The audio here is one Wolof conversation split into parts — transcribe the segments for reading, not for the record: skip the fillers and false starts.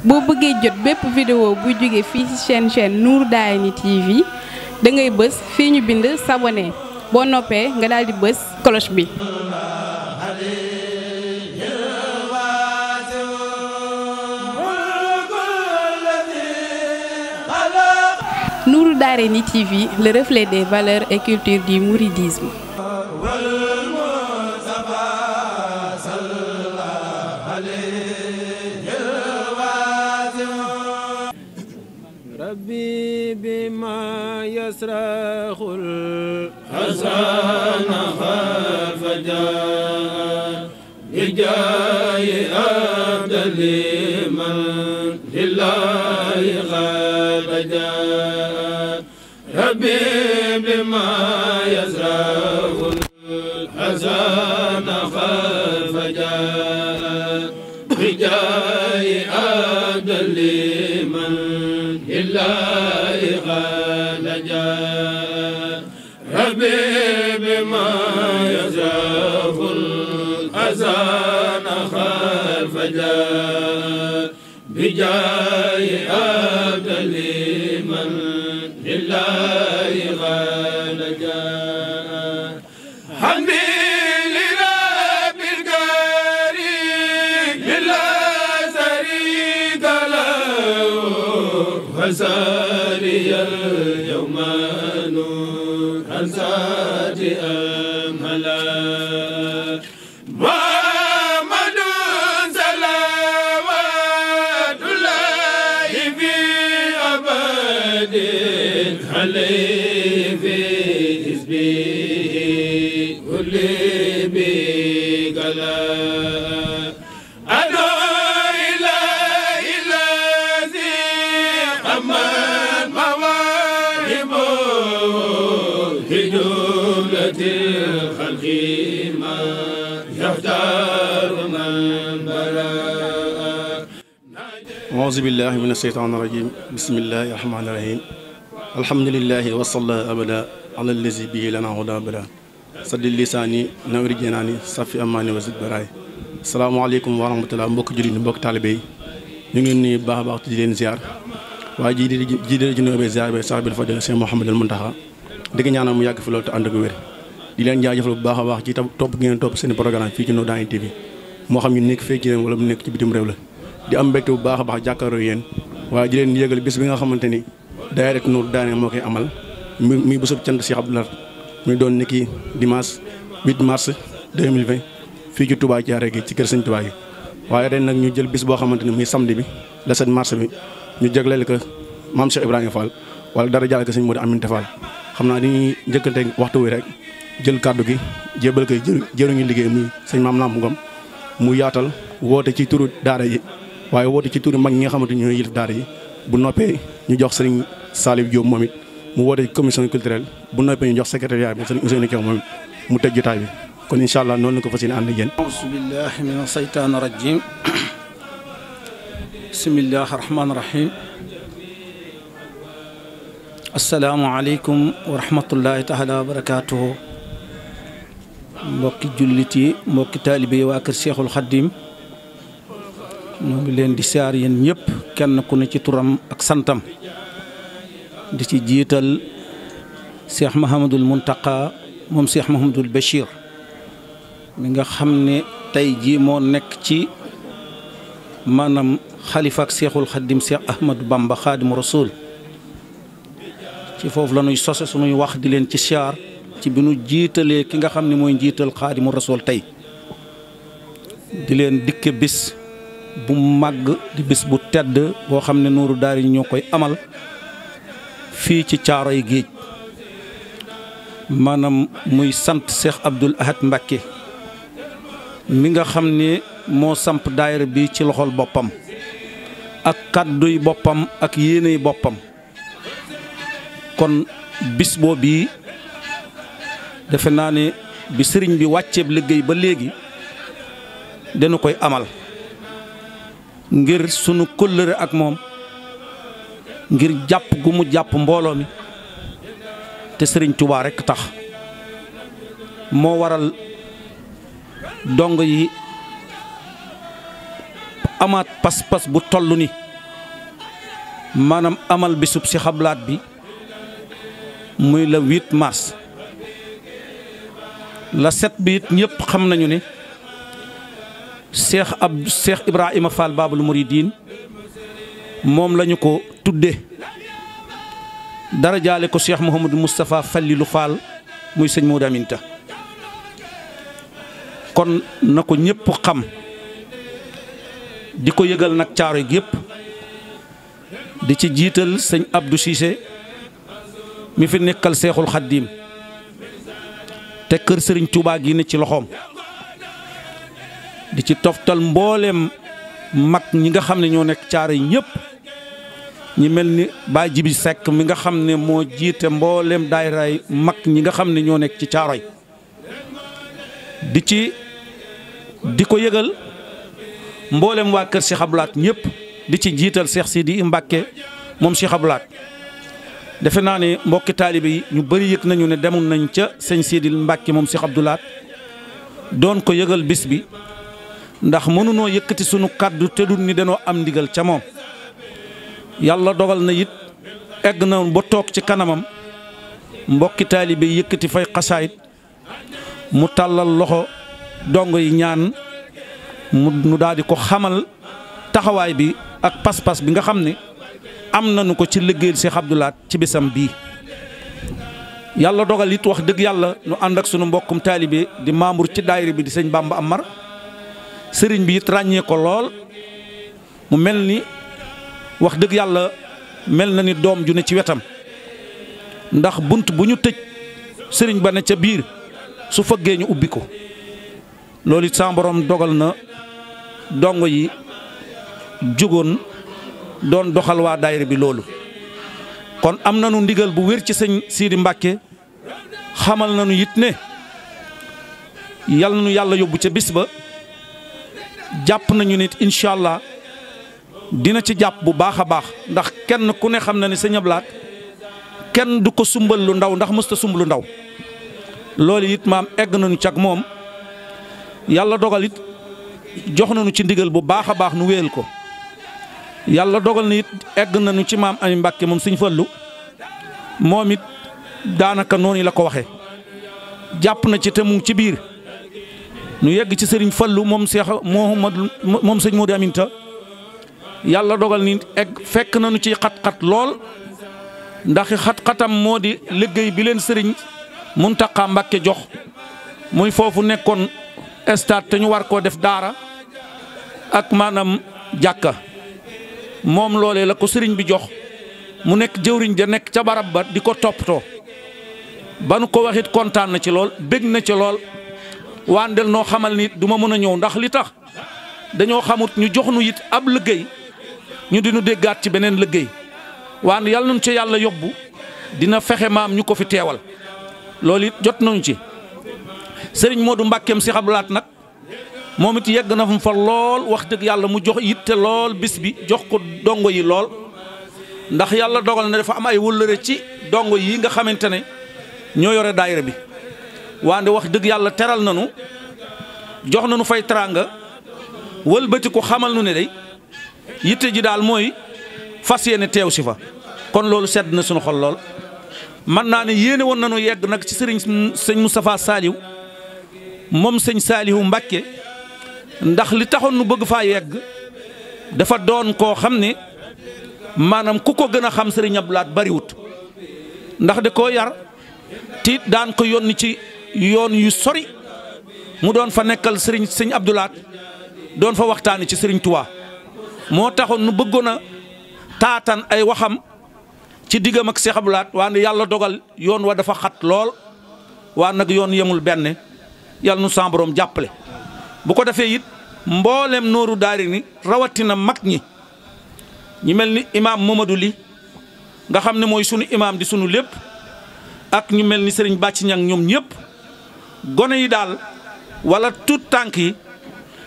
boo bëggee jot bépp vidéo bu jóge fii ci chaîne Nour Darayni TV da ngay bës fii ñu bind s'abonner boo noppee nga daal di bës cloche bi. Nour Darayni TV, le reflet des valeurs et cultures du mouridisme. ربي بما يسرخ الحسن فجاء بجاي عبد لمن لله قد جاء ربي بما يسرخ الحسن فجاء بجاي عبد لمن لله قد جاء ربي بما يزرع الأذان خلف جاء بجاي عبد لمن لله قد جاء حمدي لرب الكريم لا شريك له وساري اليوم نور أنسات أملا محمد صلوات الله في أبد عليه في حزبه كل بقلا الخلق ما يختار من براء أعوذ بالله من الشيطان الرجيم بسم الله الرحمن الرحيم الحمد لله وصلى أبدا على الذي به لنا هدى بلا صد لساني نور جناني صفي أماني وزد براي السلام عليكم ورحمة الله mbokk jullit yi mbokk taalibe yi ñu ngi nuyu baax a baax di leen ziar waaye jiite ji nuyoo bi ziar bi sax bi dafa jël Cheikh Mouhamadou Mountakha di ko ñaanal mu yàgg fi loolu te ànd ak wér di leen jaajëfal bu baax a baax ci topp ngeen topp seen programme fii ci Nour Darayni TV moo xam ñu nekk fii ci réew wala mu nekk ci bitim réew la di am mbégte bu baax a baax jàkkaaroo yéen waaye di leen yëgal bis bi nga xamante ni daayira Nour Darayni moo koy amal muy bésub cant Cheikh Abdou Lahad muy doon niki dimanche 8 mars 2020 fii ci Touba Thiaré gi ci kër Sëñ Touba gi waaye ren nag ñu jël bis boo xamante ni muy samedi bi le 7 mars bi ñu jagleel ko maam Cheikh Ibrahima Fall wala dara jàll ko Sëñ Modou Aminta Fall xam naa dañuy njëkkante waxtu wi rek jël kàddu gi jébal ko jëruñu liggéey muy sëñ Maam Lamp Ngom mu yaatal woote ci turu daara yi waaye woote ci turu mag ñi nga xamante ñooy yilif daara yi bu noppee ñu jox sëriñ Salif Diop moom it mu woote ci commission culturelle bu noppee ñu jox secrétariat bi sëriñ Ousseynou Thiaw moom it mu tëj jotaay bi kon incha allah noonu la ko fas yéene ànd ak yéen. auzu billahi mina saytaani rajim bismillahi rahmaani rahim asalaamaaleykum wa rahmatullahi taala wa barakaatuhu mbokki jullit yi mbokki taalibe yi waa kër Cheikhul Khadim ñoo ngi leen di siyaar yéen ñëpp kenn ku ne ci turam ak santam di ci jiital Cheikh Mahamadul Muntaqa moom Cheikh Mahamadul Bachir mi nga xam ne tey jii moo nekk ci maanaam xalifa ak Cheikhul Khadim Cheikh Ahmadou Bamba Khadimu Rasul ci foofu la ñuy sose suñuy wax di leen ci siyaar ci bi nu jiitalee ki nga xam ne mooy njiital Xaadimu Rasuul tey di leen dikke bis bu màgg di bis bu tedd boo xam ne Nour Darayni ñoo koy amal fii ci Caaroy Géej maanaam muy sant Cheikh Abdoul Ahad Mbacké mi nga xam ne moo samp daayira bi ci loxol boppam ak kàdduy boppam ak yéeney boppam kon bis boobu defe naa ne bi sëriñ bi wàcceeb liggéey ba léegi dana koy amal ngir sunu kóllëre ak moom ngir jàpp gu mu jàpp mbooloo mi te sëriñ Tuubaa rekk tax moo waral dong yi amaat pas-pas bu toll ni maanaam amal bisub Cheikh Abdou Lahad bi muy le 8 mars la 7 bi it ñëpp xam nañu ne Cheikh Ibrahima Fall Babul Mouridine moom lañu ko tudde dara jaale ko Cheikh Mouhamadou Moustapha Fallilu Fall muy sëñ Modou Aminta kon na ko ñëpp xam di ko yëgal nag caaro gi yëpp di ci jiital sëñ Abdou Cissé mi fi nekkal Seexul Xaddiim te kër Sëriñ Tuubaa gi ne ci loxoom di ci toftal mbooleem mag ñi nga xam ne ñoo nekk caaro yi ñëpp ñi mel ni Baay Jibi Seck mi nga xam ne moo jiite mbooleem daayiraay mag ñi nga xam ne ñoo nekk ci caaro yi di ko yëgal mboolem waa kër Cheikh Abdou Lahad ñëpp di ci jiital Cheikh Sidi Mbacke moom Cheikh Abdou Lahad defe naa ne mbokki taalibe yi ñu bëri yëg nañu ne demoon nañ ca sëñ Sidi Mbacke moom Cheikh Abdou Lahad doon ko yëgal bis bi ndax mënunoo yëkkati sunu kàddu te du ni danoo am ndigal ca moom yàlla dogal na it egg na ba toog ci kanamam mbokki taalibe yi yëkkati fay xasaayit mu tàllal loxo dongo yi ñaan mu daal di ko xamal taxawaay bi ak pas-pas bi nga xam ne am nañu ko ci liggéeyal Cheikh Abdou Lahad ci bisam bii yàlla dogal it wax dëgg yàlla nu ànd ak sunu mbokkum taalibe di membre ci daayira bi di sëñ Bamba Amar sëriñ bi it ràññee ko lool mu mel ni wax dëgg yàlla mel na ni doom ju ne ci wetam ndax bunt bu ñu tëj sëriñ ba ne ca biir su fëggee ñu ubbi ko loolu it sa borom dogal na dongo yi jógoon doon doxal waa daayira bi loolu kon am nañu ndigal bu wér ci sëñ Sidi Mbacke xamal nañu it ne yal nañu yàlla yóbbu ca bis ba jàpp nañu nit incha allah dina ci jàpp bu baax a baax ndax kenn ku ne xam na ne sëñ Abdou Lahad kenn du ko sumbal lu ndaw ndax mësta sumb lu ndaw loolu it maam egg nañu ci ak moom yàlla dogal it jox nañu ci ndigal bu baax a baax nu wéyal ko yàlla dogal na it egg nañu ci maam Ami Mbàkke moom sëñ Fallu moom it daanaka noonu la ko waxe jàpp na ci te mu ci biir nu yegg ci sëriñ Fallu moom Cheikh Mouhamadou moom sëñ Modou Aminta yàlla dogal ni egg fekk nañu ci xat-xat lool ndax xat-xatam moo di liggéey bi leen sëriñ Muntaxa Mbàkke jox muy foofu nekkoon stade te ñu war koo def daara ak maanaam jàkka moom loolee la ko sëriñ bi jox mu nekk jëwriñ ja nekk ca barab ba di ko toppatoo ba nu ko waxit kontaan na ci lool bég na ci lool wandel noo xamal nit du ma mën a ñëw ndax li tax dañoo xamut ñu jox nu it ab liggéey ñu di nu déggaat ci beneen liggéey waan yàlla nañu ci yàlla yóbbu dina fexe maam ñu ko fi teewal loolu it jot nañu ci sëriñ Modou Mbàkkeem Cheikh Abdou Lahad nag moom it yegg na fa lool wax dëgg yàlla mu jox yitte lool bis bi jox ko dongo yi lool ndax yàlla dogal na dafa am ay wëllëre ci dongo yi nga xamante ne ñoo yore daayira bi waande wax dëgg yàlla teral nanu jox nanu fay teraanga wëlbati ko xamal nu ne day yitte ji daal mooy fas yéene teew si fa kon loolu sedd na sunu xol lool man naa ne yéene woon nañu yegg nag ci sëñ Moustapha Saliou moom sëñ Saliou Mbacke ndax li taxoon nu bëgg faa yegg dafa doon koo xam ne maanaam ku ko gën a xam sëriñ Abdou Lahad bariwut ndax da koo yar tiit daan ko yónni ci yoon yu sori mu doon fa nekkal sëñ Abdou Lahad doon fa waxtaani ci sëriñ Touba moo taxoon nu bëggoon a taatan ay waxam ci diggam ak Cheikh Abdou Lahad waane yàlla dogal yoon wa dafa xat lool waa nag yoon yemul benn yàlla nu sa borom jàppale bu ko defee it mboolem nooru daari ni rawatina mag ñi mel ni imaam Mamadou Li nga xam ne mooy sunu imaam di sunu lépp ak ñu mel ni sëriñ Bàcci Ñang ñoom ñëpp gone yi daal wala tuut tànk yi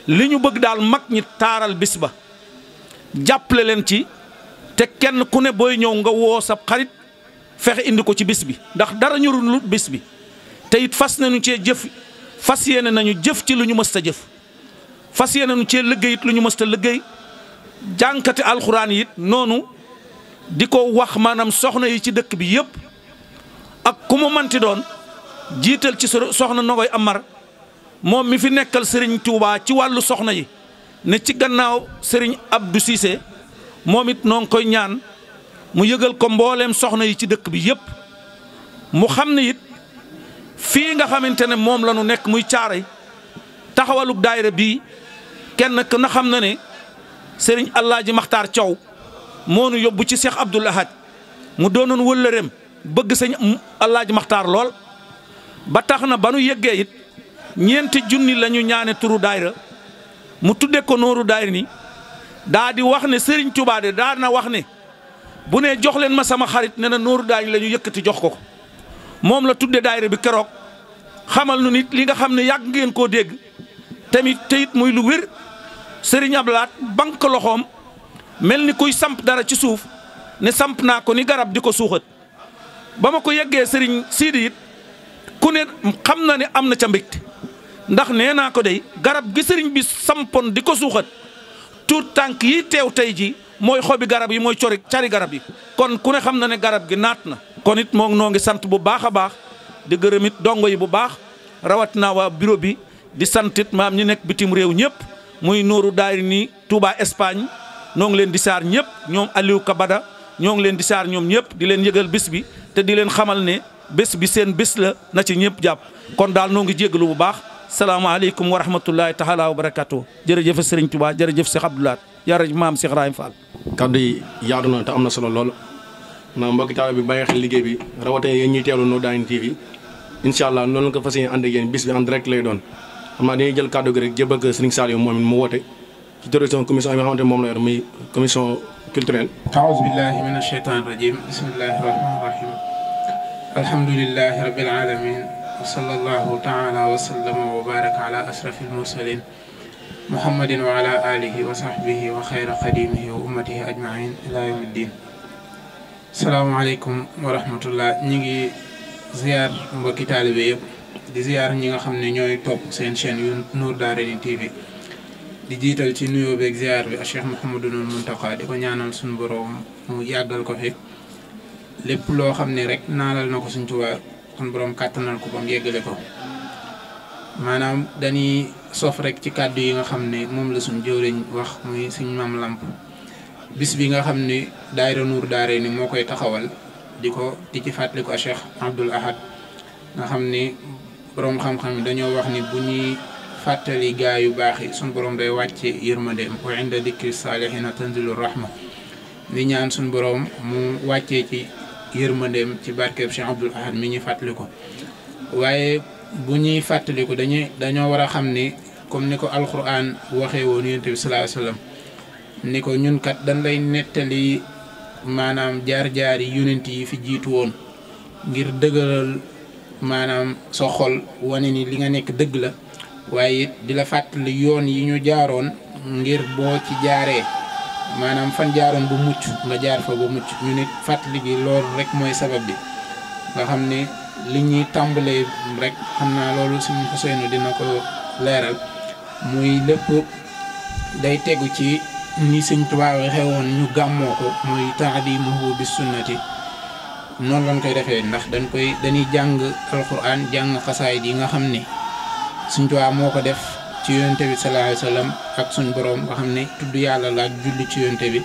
li ñu bëgg daal mag ñi taaral bis ba jàppale leen ci te kenn ku ne booy ñëw nga woo sa xarit fexe indi ko ci bis bi ndax dara ñurul lu bis bi te it fas nañu cee jëf fas yéene nañu jëf ci lu ñu mës ta jëf fas yéene nañu cee liggéey it lu ñu mës ta liggéey jànkati alxuraan yi it noonu di ko wax maanaam soxna yi ci dëkk bi yëpp ak ku mu manti doon jiital ci soxna Nogoy Amar moom mi fi nekkal Serigne Touba ci wàllu soxna yi ne ci gannaaw Serigne Abdou Cissé moom it noo ngi koy ñaan mu yëgal ko mbooleem soxna yi ci dëkk bi yëpp mu xam ne it fii nga xamante ne moom la ñu nekk muy Caaroy taxawalug daayira bii kenn ku na xam na ne Serigne Alaaji Maxtaar Thiaw moo nu yóbbu ci Cheikh Abdoul Ahad mu doonoon wëllëreem bëgg sëñ Alaaji Maxtaar lool ba tax na ba nu yëggee it ñeenti junni la ñu ñaane turu daayira mu tudde ko nooru daayira ni daa di wax ne Serigne Touba de daa na wax ne bu ne jox leen ma sama xarit ne na nooru daayira la ñu yëkkati jox ko moom la tudde daayira bi keroog xamal nu nit li nga xam ne yàgg ngeen koo dégg tamit te it muy lu wér Serigne Ablaat banque loxoom mel ni kuy samp dara ci suuf ne samp naa ko ni garab di ko suuxat ba ma ko yeggee Serigne Sidi it ku ne xam na ne am na ca mbégte ndax nee naa ko dey garab gi Serigne bi sampoon di ko suuxat tuut tànk yi teew tey ji mooy xobi garab yi mooy cari garab yi kon ku ne xam na ne garab gi naat na kon it moom noo ngi sant bu baax a baax di gërëm it dongo yi bu baax rawatina waa bureau bi di santit maam ñi nekk bitim réew ñëpp muy nooru daayira ni Touba Espagne noo ngi leen di saar ñëpp ñoom Aliou Kabada ñoo ngi leen di saar ñoom ñëpp di leen yëgal bés bi te di leen xamal ne bés bi seen bés la na ci ñëpp jàpp kon daal noo ngi jéggalu bu baax salaamaaleykum wa rahmatullahi taala wa barakatuh jërëjëf Serigne Touba jërëjëf Cheikh Abdoulaye jërëjëf maam Cheikh Rahim Fall. kaddu yi yaatu na te am na solo lool na mbokki taal bi bàyyi xel liggéey bi rawatina yéen ñuy teewlu Nour Darayni TV incha allah noonu la ko fas yéene ànd ak yéen bis bi en direct lay doon xam naa dañuy jël kaddu gi rek jébal ko Serigne Saliou moom it mu woote ci direction commission yi nga xamante moom la yor muy commission culturelle. aouzu billahi mina shaytaani rajim bismillahi rahmaani rahim alhamdulillahi rabbil alamin wa sallallahu taala wa sallama wa baraka ala ashrafil mursalin muhammadin wa ala alihi wa sahbihi wa xayra xadimihi wa ummatihi ajmain ila yawmi ddin. salaamaaleykum wa rahmatullah ñi ngi ziar mbokki taalibe yëpp di ziar ñi nga xam ne ñooy topp seen chaîne yu Nour Darayni TV di jiital ci nuyoo beeg ziar bi Cheikh Mouhamadou Mountakha di ko ñaanal suñu borom mu yàggal ko fi lépp loo xam ne rek naalal na ko suñ Tuubaa suñu borom kàttanal ko ba mu yeggale ko maanaam dañuy sof rek ci kàddu yi nga xam ne moom la suñ jëwriñ wax muy suñ maam Lamp bis bi nga xam ne daayira Nour Darayni moo koy taxawal di ci fàttali ko Cheikh Abdoul Ahad nga xam ne borom xam-xam yi dañoo wax ni bu ñuy fàttali gaa yu baax yi suñu borom day wàcce yërmandeem wa inda dikri saalihina tanzilu rahma ni ñaan suñu borom mu wàccee ci yërmandeem ci barkeeb Cheikh Abdoul Ahad mi ñuy fàttali ko waaye bu ñuy fàttali ko dañoo war a xam ni comme ni ko alquran waxee woon yonent bi sallallahu alayhi wasallam ni ko ñun kat dañ lay nettali maanaam jaar-jaari yonent yi fi jiitu woon ngir dëgëral maanaam sa xol wane ni li nga nekk dëgg la waaye it di la fàttali yoon yi ñu jaaroon ngir boo ci jaaree maanaam fan jaaroon bu mucc nga jaar fa ba mucc ñu nit fàttali gi loolu rek mooy sabab bi nga xam ne li ñuy tàmbalee rek xam naa loolu suñu Ousseynou dina ko leeral muy lépp day tegu ci ni Sëñ Tuubaa waxee woon ñu gàmmoo ko muy taadimuhu bis sunnati noonu lañ koy defee ndax dañuy jàng alquran jàng xasaayid yi nga xam ne Sëñ Tuubaa moo ko def ci yonente bi sallallahu alayhi wasallam ak suñ borom nga xam ne tudd yàlla la ak julli ci yonente bi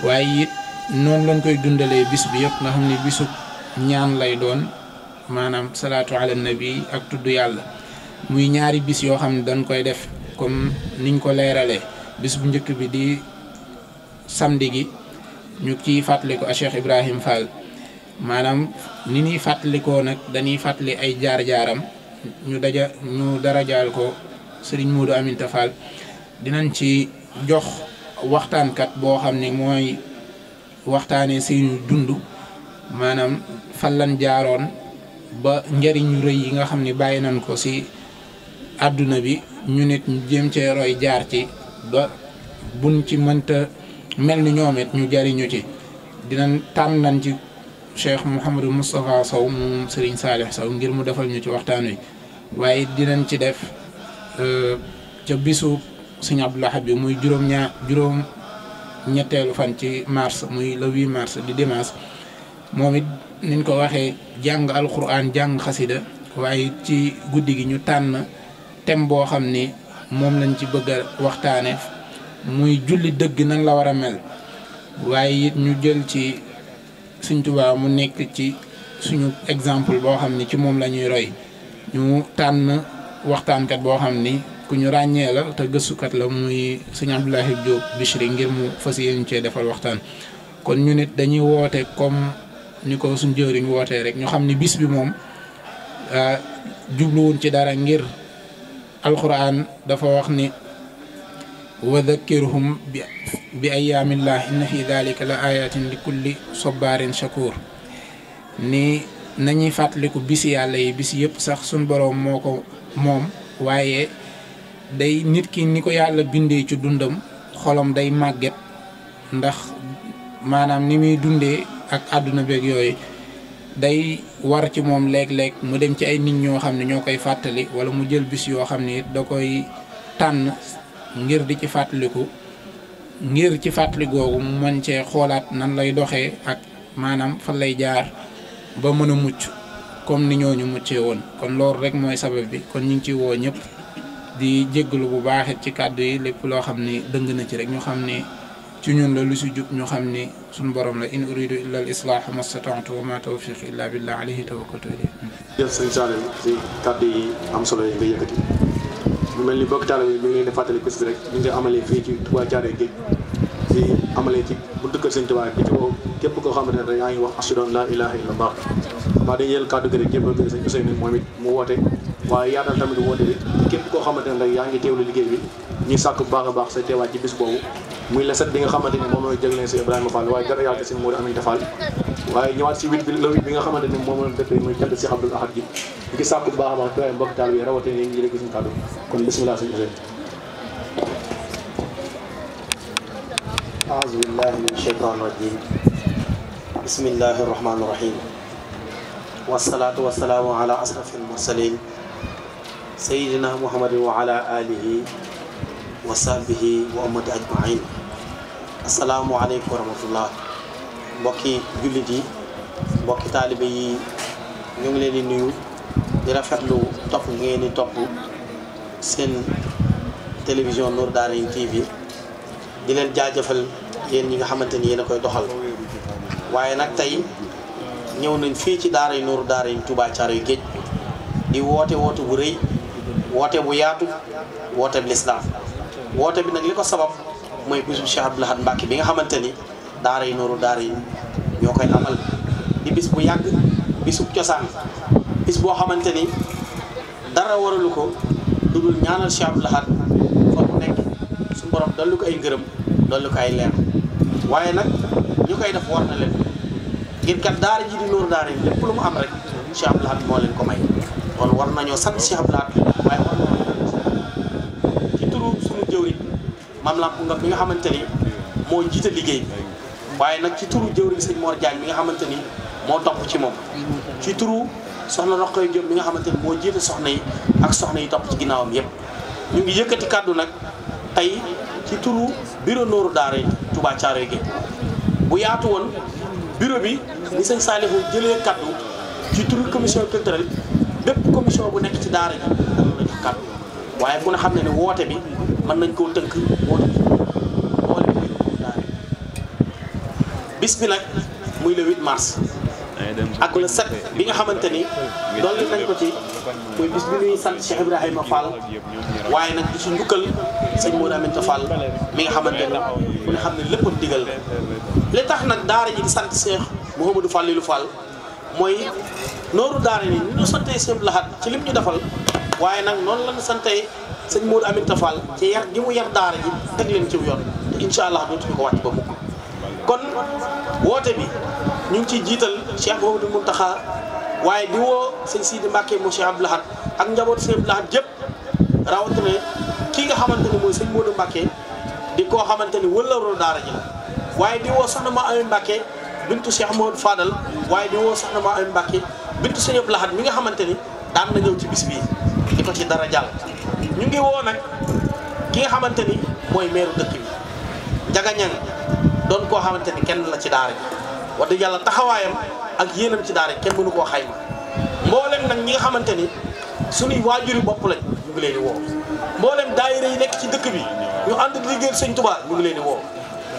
waaye it noonu lañ koy dundalee bis bi yëpp nga xam ne bisu ñaan lay doon maanaam salaatu ala nabi ak tudd yàlla muy ñaari bis yoo xam ne dañ koy def comme niñ ko leeralee bis bu njëkk bi di samedi gi ñu ciy fàttaliku a Cheikh Ibrahim Fall maanaam ni ñuy fàttalikoo nag dañuy fàttali ay jaar-jaaram ñu darajaal ko Serigne Modou Aminta Fall dinañ ci jox waxtaankat boo xam ne mooy waxtaanee seenu dund maanaam fan lan jaaroon ba njëriñu rëy yi nga xam ne bàyyi nañ ko ci àdduna bi ñu nit ñu jéem cee roy jaar ci ba buñ ci mënta mel ni ñoom it ñu jariñu ci dinañ tànn nañ ci Cheikh Mouhamadou Moustapha Sow moom Serigne Salih Sow ngir mu defal ñu ci waxtaan wi waaye dinañ ci def ca bisu Serigne Abdoul Ahad bi muy juróom ñetteelu fan ci mars muy le 8 mars di dimanche moom it niñ ko waxee jàng alquran jàng xasida waaye ci guddi gi ñu tànn thème boo xam ni moom lañ ci bëgg a waxtaane muy julli dëgg nan la war a mel waaye it ñu jël ci Sëñ Tuubaa mu nekk ci suñu exemple boo xam ni ci moom la ñuy roy ñu tànn waxtaankat boo xam ni ku ñu ràññee la te gëstukat la muy Sëñ Abdoulahi Diop Bichri ngir mu fas yéene cee defal waxtaan kon ñu nit dañuy woote comme ni ko suñ jëwriñ wootee rek ñu xam ni bis bi moom jubluwuñ ci dara ngir alquran dafa wax ni wa dhakkirhum bi ayaamillah inna fi dhalika la ayatin li kulli sobbaarin shakur ni nañuy fàttaliku bis yàlla yi bis yëpp sax suñ boroom moo ko moom waaye day nit ki ni ko yàlla bindee ci dundam xolam day màgget ndax maanaam ni muy dundee ak àdduna beeg yooyu day war ci moom léeg-léeg mu dem ci ay nit ñoo xam ne ñoo koy fàttali wala mu jël bis yoo xam ne da koy tànn ngir di ci fàttaliku ngir ci fàttali googu mu mën cee xoolaat nan lay doxee ak maanaam fan lay jaar ba mën a mucc comme ni ñooñu muccee woon kon loolu rek mooy sabab bi kon ñu ngi ci woo ñëpp di jéggalu bu baaxit ci kàddu yi lépp loo xam ni dëng na ci rek ñu xam ne ci ñun la lu si jub ñu xam ni suñu borom la in uridu illa al islaaha mastata'tu wa ma tawfiqi illa billah alayhi tawakkaltu jël sëñ Saliou si kàddu yi am solo yi nga yëkkati mu mel ni bokk taalibe bi mi ngi leen di fàttali bés bi rek ñu ngi amalee fii ci Touba Thiaroye Géej di amalee ci buntu kër sëñ Touba di ci woo képp koo xamante ne yaa ngi wax ashhadu an laa ilaaha illallah maa dañuy jël kàddu gi rek jébbal ko sëñ Ousseynou moom it mu woote waaye yaatal tamit woote bi képp koo xamante ne rek yaa ngi teewlu liggéey bi ñuy sàkk bu baax a baax sa teewaat ci bis boobu muy la set bi nga xamante ni moom la jëgleen si Ibrahima Fall waaye dara yàlla sëñ Modou Aminta Fall waaye ñëwaat si 8 bi le 8 bi nga xamante ni moom la dëppee muy cant si Abdoul Ahad ji di sàkk bu baax a baax doy mbokk taal bi rawatina yi ngi dégg suñu kàddu kon bismillah sëñ Ousseynou أعوذ بالله من الشيطان الرجيم بسم الله الرحمن الرحيم والصلاة والسلام على أشرف المرسلين سيدنا محمد وعلى آله وصحبه وأمته أجمعين السلام عليكم ورحمة الله mbokki jullit yi mbokki taalibe yi ñu ngi leen di nuyu di rafetlu topp ngeen di topp seen télévision Nour Darayni TV di leen jaajëfal yéen ñi nga xamante ni yéen a koy doxal waaye nag tey ñëw nañ fii ci daara Nour Darayni Touba Thiaroye Géej di woote bu rëy woote bu yaatu woote bu lislaam woote bi nag li ko sabab mooy bisu Cheikh Abdoul Ahad Mbacké bi nga xamante ni daara Nour Darayni ñoo koy amal di bis bu yàgg bisu cosaan bis boo xamante ni dara waralu ko lu dul ñaanal Cheikh Abdoul Ahad fa mu nekk suñu borom dolli ko ay ngërëm dolli ko ay leer waaye nag ñu koy def war na leen ngir kat daara ji di Nour Darayni lépp lu mu am rek Cheikh Abdoul Ahad moo leen ko may kon war nañoo sant Cheikh Abdoul Ahad waaye war nañoo ci turu suñu jëwriñ Mame Lamp Ngom bi nga xamante ni moo jiite liggéey bi waaye nag ci turu jëwriñ sëñ Mor Diagne mi nga xamante ni moo topp ci moom ci turu soxna Roqoy Diop mi nga xamante ni moo jiite soxna yi ak soxna yi topp ci ginnaawam yépp ñu ngi yëkkati kàddu nag tey ci turu bureau Nour Darayni Touba Thiaroye Géej bu yaatu woon bureau bi ni sëñ Saliou jëlee kàddu ci turu commission culturelle bépp commission bu nekk ci daara ji dana la jox kàddu waaye ku ne xam ne ne woote bi mën nañ koo tënk woote bi boole bi daara bis bi nag muy le 8 mars ak le 7 bi nga xamante ni dolli nañ ko ci muy bis bi ñuy sant Cheikh Ibrahima Fall waaye nag di ci njukkal sëñ Modou Aminta Fall mi nga xamante ni ku ne xam ne lépp digal li tax nag daara ji di sant Cheikh Mouhamadou Fallilou Fall mooy Nour Darayni ni ñu santee Cheikh Abdoul Ahad ci lim ñu defal waaye nag noonu la ñu santee sëñ Modou Aminta Fall ci yar gi mu yar daara ji teg leen ci yoon te incha allah dootuñu ko wàcc ba mukk kon woote bi ñu ngi ciy jiital Cheikh Mouhamadou Mountakha waaye di woo sëñ Sidi Mbacké mu Cheikh Abdoul Ahad ak njabootu Cheikh Abdoul Ahad yëpp rawatina kii nga xamante ni mooy sëñ Modou Mbacké di koo xamante ni wëllëru daara ji la waaye di woo soxna Ma Amy Mbacké bintu Cheikh Modou Fadal waaye di woo soxna Ma Amy Mbacké bintu sëñ Abdoul Ahad mi nga xamante ni daan na ñëw ci bis bii di ko ci dara jàll ñu ngi woo nag ki nga xamante ni mooy maire dëkk bi Ndiaga Niang doon koo xamante ni kenn la ci daara ji wax dëgg yàlla taxawaayam ak yéenam ci daara ji kenn mënu koo xayma mboolem nag ñi nga xamante ni suñuy waajuri bopp lañ ñu ngi leen di woo mboolem daayira yi nekk ci dëkk bi ñu ànd di liggéeyal Sëñ Tuubaa ñu ngi leen di woo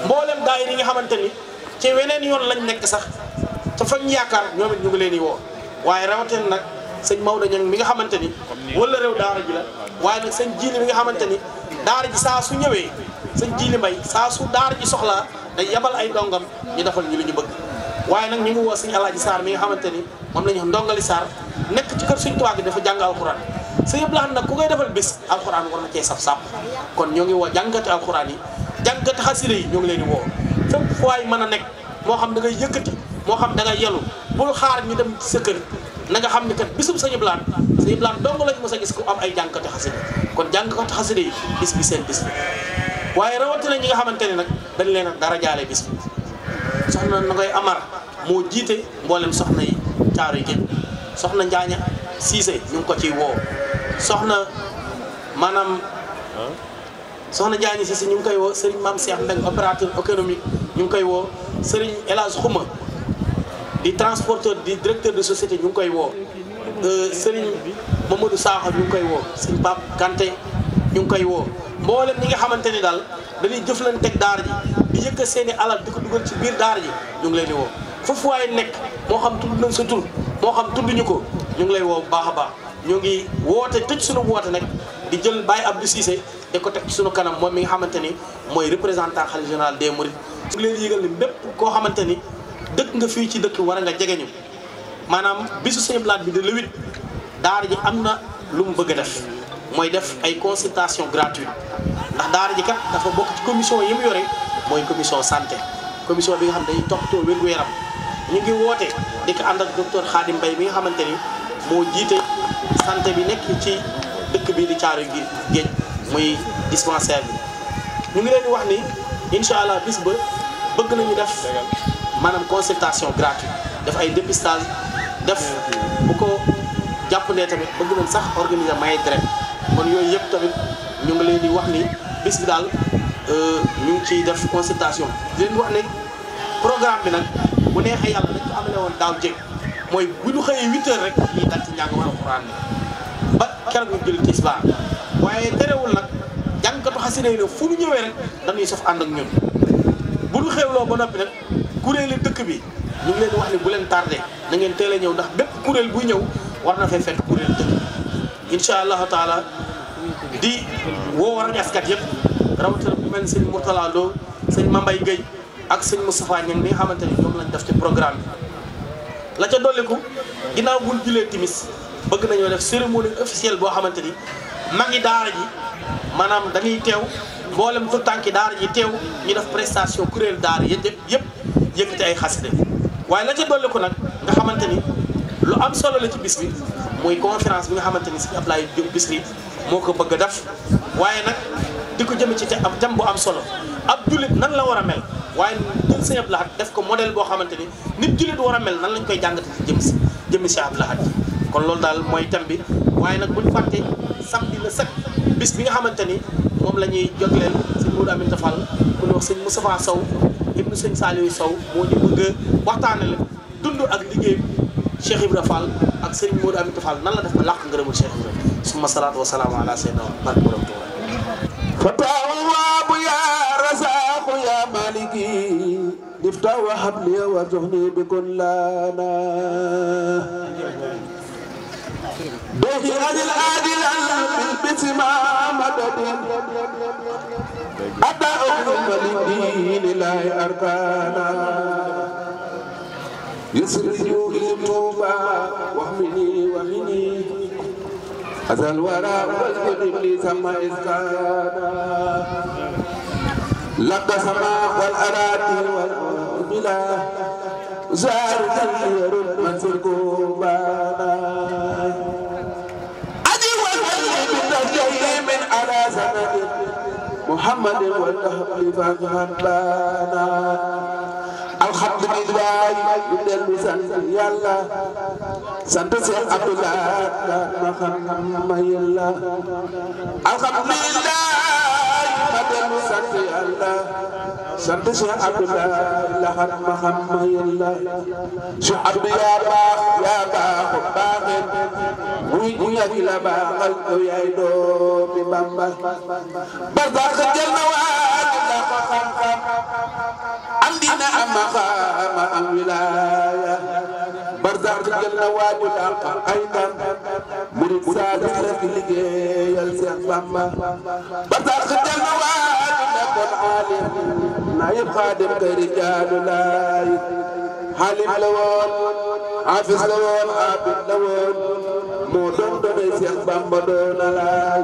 mboolem daayira yi nga xamante ni ci weneen yoon lañ nekk sax ca fañ yaakaar ñoom it ñu ngi leen di woo waaye rawatina nag sëñ Maodo Niang mi nga xamante ni wala réew daara ji la waaye nag sëñ Jiili mi nga xamante ni daara ji saa su ñëwee sëñ Jiili Mbay saa su daara ji soxlaa day yabal ay dongam ñu defal ñu li ñu bëgg waaye nag ñu ngi woo sëñ Alaaji Sarr mi nga xamante ni moom la ñu wax ndongali Sarr nekk ci kër Sëñ Tuubaa gi dafa jàng alxuraan sëñ yëpp la xam nag ku koy defal bés alxuraan war na cee saf-sàpp kon ñoo ngi woo jàngati alxuraan yi jàngati xasida yi ñoo ngi leen di woo fépp fu waay mën a nekk moo xam da ngay yëkkati moo xam da ngay yelu bul xaar ñu dem sa kër na nga xam ne kat bisub Sëñ Abdu Lahat dong lañ mos a gis ku am ay jàngkati xasida kon jàngkati xasida yi bis bi seen bis bi waaye rawatina ñi nga xamante ne nag dañ leen a dara jaale bis bi soxna na koy Amar moo jiite mboolem soxna yi Caaroy Géej soxna Njaaña Siise ñu ngi ko ciy woo soxna Njaaña Siise ñu ngi koy woo Serigne Mame Cheikh Mbeng opérateur économique ñu ngi koy woo Serigne El Hadj Xuma di transporteur di directeur de société ñu ngi koy woo Serigne Mamadou Sakho ñu ngi koy woo Serigne Pape Kanté ñu ngi koy woo mboolem ñi nga xamante ni daal dañuy jëflanteeg daara ji di yëkkat seeni alal di ko dugal ci biir daara ji ñu ngi leen di woo foofu waaye nekk moo xam tudd nañ sa tur moo xam tudduñu ko ñu ngi lay woo bu baax a baax ñu ngi woote tëj suñu woote nag di jël Baye Abdou Cissé di ko teg ci suñu kanam moom mi nga xamante ni mooy représentant khalife général des mourides su leen yëgal ni bépp koo xamante ni dëkk nga fii ci dëkk war nga jegeñu maanaam bisu Sëñ Abdu Lahat bi de le 8 daara ji am na lu mu bëgg a def mooy def ay consultation gratuite ndax daara ji kat dafa bokk ci commission yi mu yore mooy commission santé commission bi nga xam ne dañuy toppatoo wér-gu-yaram ñu ngi woote di ko ànd ak docteur Khadim Mbaye mi nga xamante ni moo jiite santé bi nekk ci dëkk bi di Caaroy Géej muy dispensaire bi ñu ngi leen di wax ni incha allah bis ba bëgg nañu def maanaam consultation gratuite def ay dépistage def bu ko jàppandee tamit bëgg nañ sax organiser maye deret kon yooyu yëpp tamit ñu ngi leen di wax ni bis bi daal ñu ngi ciy def consultation di leen wax ne programme bi nag bu neexee yàlla dañ ko amale woon daaw jég mooy bu ñu xëyee 8 heures rek ñuy dal ci njàngum alxuraan bi ba keroog ñu jël tisbaar waaye terewul nag jàngkatu xasida yi fu ñu ñëwee rek dañuy sof ànd ak ñun bu ñu xewloo ba noppi nag kuréeli dëkk bi ñu ngi leen di wax ni bu leen tardé na ngeen teel a ñëw ndax bépp kuréel buy ñëw war na fay fekk kuréel dëkk incha allahu taala di woo rajaskat yëpp rawatina bu mel ni sëñ Mourtala Lo sëñ Mambay Gueye ak sëñ Moustapha Niang mi nga xamante ni ñoom lañ def ci programme bi la ca dolliku ginnaaw buñ julee timis bëgg nañoo def cérémonie officielle boo xamante ni magi daara ji maanaam dañuy teew mboolem tout tànki daara ji teew ñu def prestation kuréel daara yëpp yëkkati ay xasida waaye la ca dolliku nag nga xamante ni lu am solo la ci bis bi muy conférence bi nga xamante ni Sëñ Abdoulaye Diop Bichri moo ko bëgg a def waaye nag di ko jëme ci ab thème bu am solo ab jullit nan la war a mel waaye jël Sëñ Abdou Lahat def ko modèle boo xamante ni nit jullit war a mel nan lañ koy jàngate ci jëmmi Sëñ Abdou Lahat kon loolu daal mooy thème bi waaye nag buñ fàtte samedi le 7 bis bi nga xamante ni moom la ñuy jogleel sëñ Modou Aminta Fall ku ñu wax sëñ Moustapha Sow ibnu sëñ Saliou Sow moo ñu bëgg a waxtaanale dund ak liggéey Cheikh Ibra Fall ak sëñ Modou Aminta Fall nan la def ba làq ngërëmul Cheikh Ibra summa salaatu wa salaamu ala sayyidina barke borom Tuuba فتواب يا رزاق يا مالكي افتح وهب لي وارزقني بكل لنا به أجل آجل بالبسم مدد أداء للدين لا أركانا يسرجوا للتوبة واحمني وحني هذا الورى والجد لي سما إسكانا لك سماء والأراضي والبلا زار يرد من سركوبانا أجي والولي بالتجي من على سند محمد والنهب فانهان بانا الحمد لله يدل سنت يلا سنت سيد عبد الله ما يلا الحمد لله يدل سنت يلا sant Cheikh Abdoulaye laxat ma xam ma yàlla Cheikh Abdou yaa baaxu baaxeen wuy bu ñàkk la baaxal yow yaay doomi Bamba barzaq jël na waaju la ko xam-xam am dina am maqaama am wilaaya barzaq jël na waaju la ko ay ndam murid saadu rek liggéeyal Cheikh Bamba barzaq jël na waaju la ko aalim naayib xaadim kay rijaalu laay xaalim la woon xaafis la woon abid la woon moo doon doonay Cheikh Bamba doon na laay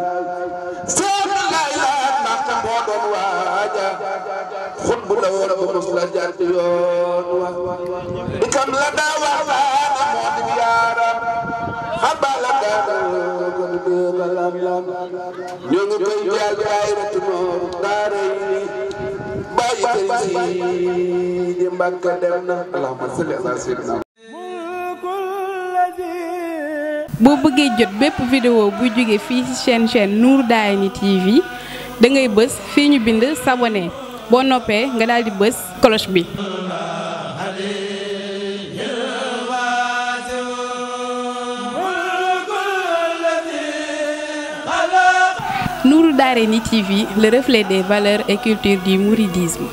Cheikh laay laat Mbàkke moo doon waaja xutbu la woon ko mos la jaar ci yoon wa ikam la daa waxtaane moo di yaaram xaba la daa ko dëgga lam lam ñoo ngi koy jaal daayiratu Noor Daarayni bàyyi kay si di Mbàkke dem na allahumma salli ala sayyidina boo bëggee jot bépp vidéo bu jóge fii ci chaîne Nour Darayni TV da ngay bës fii ñu bind s'abonner boo noppee nga daal di bës cloche bi. Nour Darayni TV, le reflet des valeurs et culture du mouridisme.